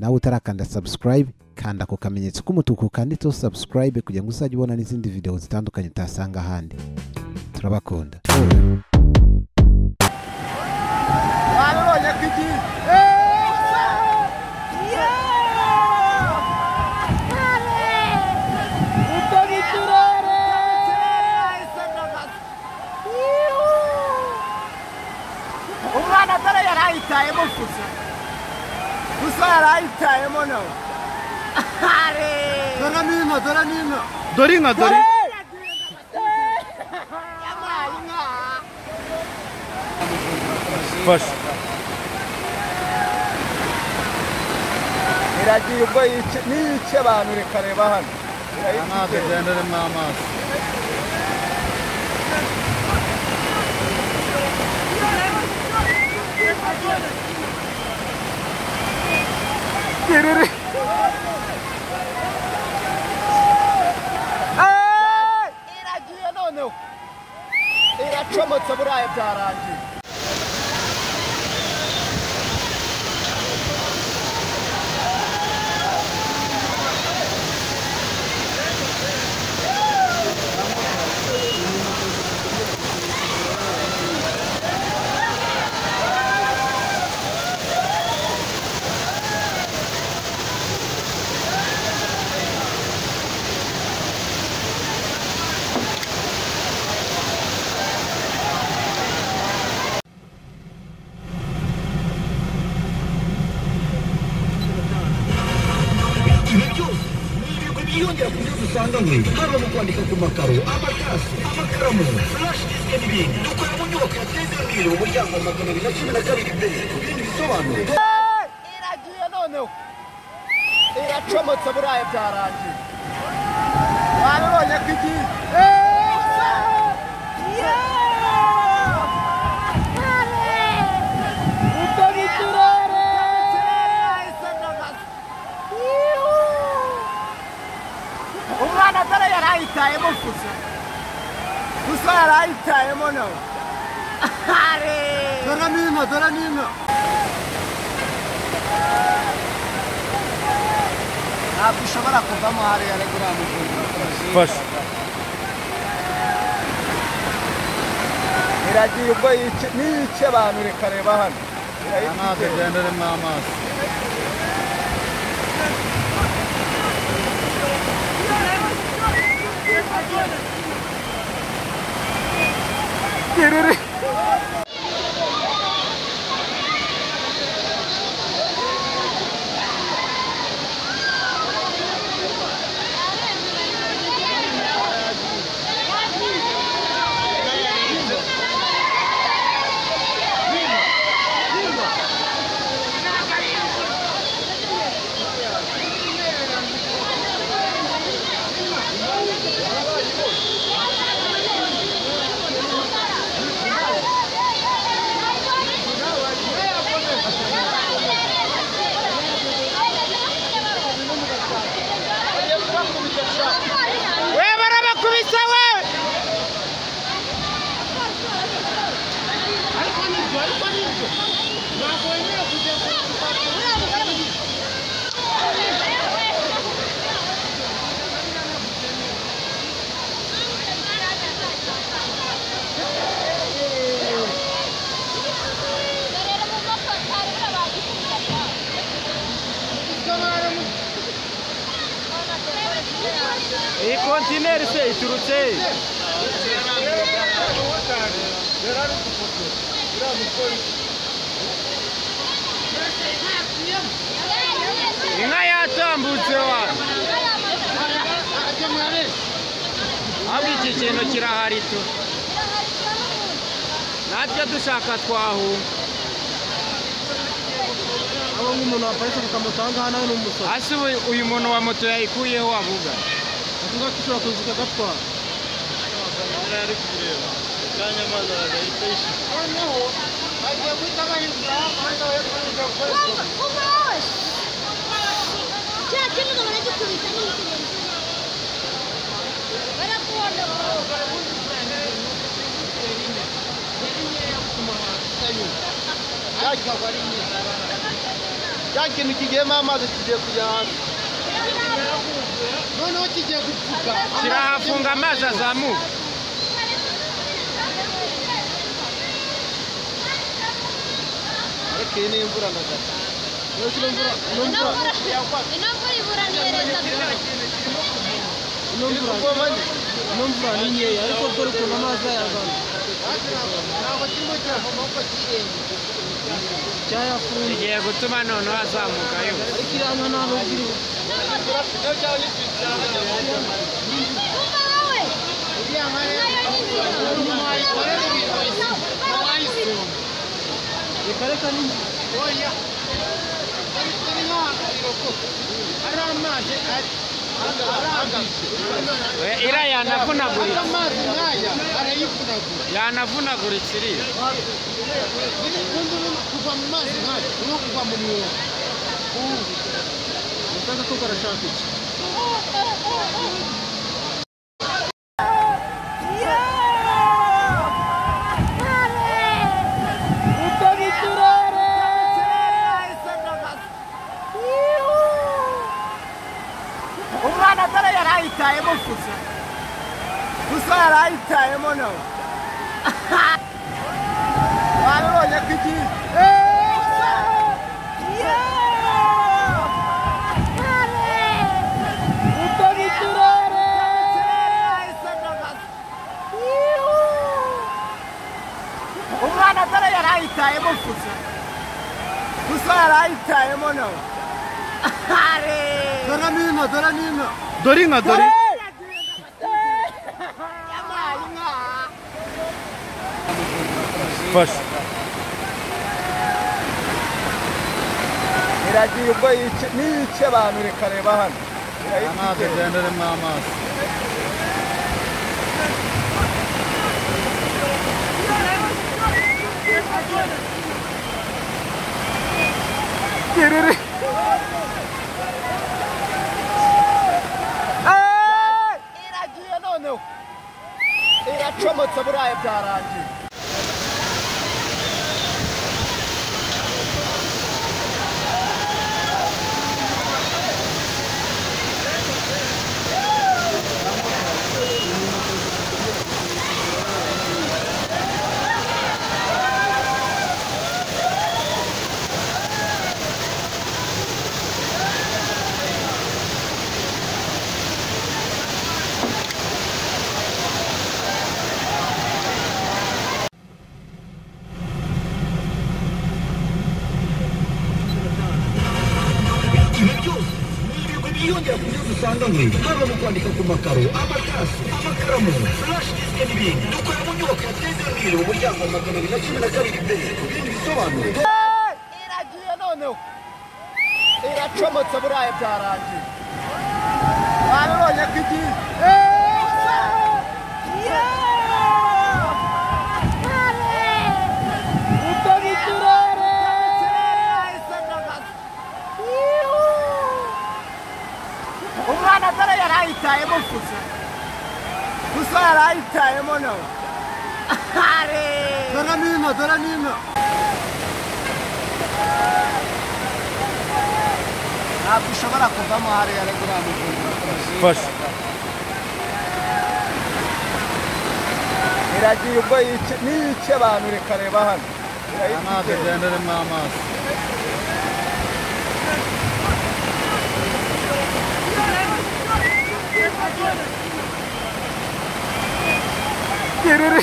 nawe utarakanda subscribe kanda ku kamenyetso k'umutuku kanditseho subscribe kugira ngo uzajye ubona n'izindi video zitandukanye utasanga ahandi. Turabakunda. Umwana dore yarayitayemo fuso. Fuso yarayitayemo no. Are. Dora nino. Doringa. Fash. Iragiye ubwo nice abantu rekareba hano. Amazi gendere mamazi. Kiriri. Iragiye none. Iracomotse buraye byarangiye. Yongera kubyo dusanganywe haba mu kwandika ku makaro, amakasi, amakaramu, flash disk n'ibindi. Dukora mu nyubako ya Tezemiro umuryango wa 212B. Ibindi bisobanuro Iragiye none. Iracomotse buraye byarangiye. Wabonye ko igiye. Umwana dore yarayitayemo fuso. Fuso yarayitayemo no. Are. Dora nino. Ntabwo ushobora kuvamo hariya regura mu Fash. iragiye ubwo nice abantu rekareba hano. Amazi gendere mamazi. Kiriri. Iyi kontineri se iturutse inka yatambutse wa ahubwo iki kintu kirahari tu natwe dushaka twahunga abo nk'umuntu waparitse tukamutanga hano n'umusoro. hasi uyu muntu wa moto yayikuyeho wavuga avuga ko ushobora kuzuka gatwara ari kureba kanya amazi aragahita yishyura noneho bagiye guhita bayigura kandi bagiye gukora cya kintu baragikubita n'ikigenda barakubona Yajya bari cya kintu kigiyemo amazi kigiye kujya hasi noneho kigiye gupfuka kirahafunga amazi azamuka ariko iyi ni imvura ndagata inamvura ibura niyereza inumvura ni nkeya ariko dore ukuntu amazi ayazana ntabwo kirimo kiravoma kuko kirenge cyayafunze kigiye gutuma noneho azamuka yose ariko iranga ntabwo biri umva wowe iriya nkaya reka ni oya ari nk'ahantu ari amazi iriya yanavunaguritse amazi nk'aya arayivunagura yanavunaguritse iriya kuva mu mazi nk'aya no kuva mu mwobo usanga ko karashaka iki umwana dore yarayitayemo gusa yarayitayemo nawe wabibonye ko igihe umwana dore yarayitayemo gusa yarayitayemo nawe dore nino dore inka dore fasha iragiye ubwo niyice abantu reka reba hano amazi agenderemo amazi kiriri iragiye noneho iracomotse buriya byarangiye yongera ku byo dusanganywe haba mu kwandika ku makaro amatasi amakaramu flash disk n'ibindi dukorera mu nyubako ya Tezemire mu muryango wa 212B ibindi bisobanuro iragiye noneho iracomotse buriya byarangiye wabibonye ko igihe umwana dore yarayitayemo gusa yarayitayemo nawe dore nino ntabwo ushobora kuvamo hariya rero uriya mukunzi fasha iragiye ubwo niyice abantu reka reba hano amazi agenderemo amazi kiriri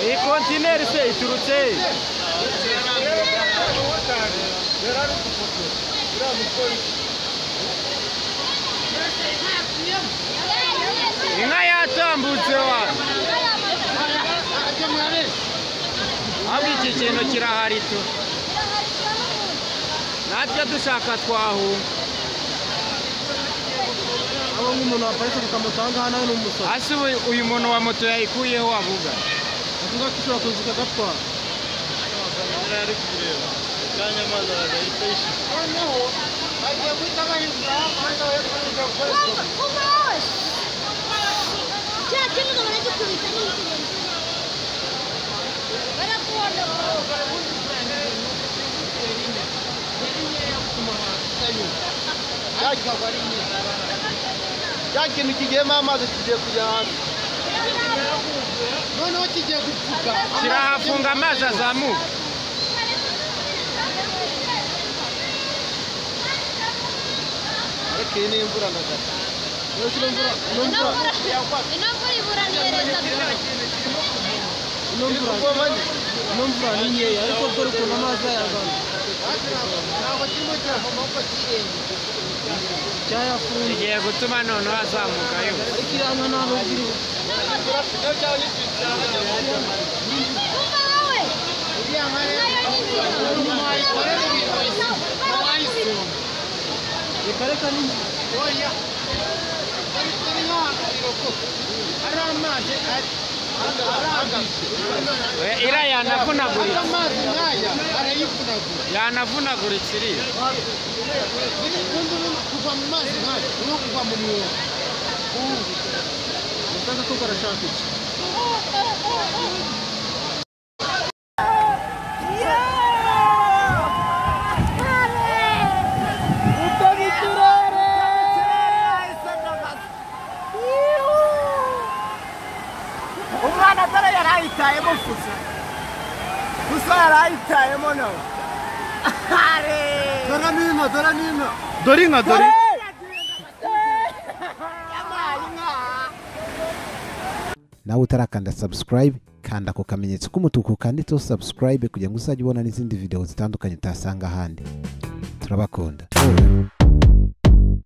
iyi kontineri se iturutse inka yatambutse wa ahubwo iki kintu kirahari tu natwe dushaka twahunga abo nk'umuntu waparitse kukamutanga hano n'umusoro hasi uyu muntu wa moto yayikuyeho avuga avuga ko ushobora kuza ukagatwara ari kureba kanya amazi aragahita yishyura noneho bagiye guhita bahindura umuhanda wa hepfo n'ujya gukoreshwa Uma hoje. Já tinha no momento que eu estava no Era porra. cya kintu kigiyemo amazi kigiye kujya hasi noneho kigiye gupfuka kirahafunga amazi azamuka ariko iyi ni imvura na gato Inamvura iburanireza. ino mvura ni nkeya ariko dore ukuntu amazi ayagana ntabwo kirimo kiravoma kuko kirenge cyayafunze kigiye gutuma noneho azamuka yose ariko iriya nka ntabwo iri Uma hoje. iriya nka rero reka reka ni oya ariko ni nk'ahantu hari amazi iriya yanavunaguritse amazi nk'aya arayivunagura yanavunaguritse iriya ubundi kuva mu mazi nk'aya ni nko kuva mu mwobo usanga ko karashaka iki umwana dore yarayitayemo fuso fuso yarayitayemo nawe dore n'ino dore inka dore nawe utarakanda subscribe kanda ku kamenyetso k'umutuku kanditseho subscribe kugira ngo uzajye ubona n'izindi video zitandukanye utasanga ahandi turabakunda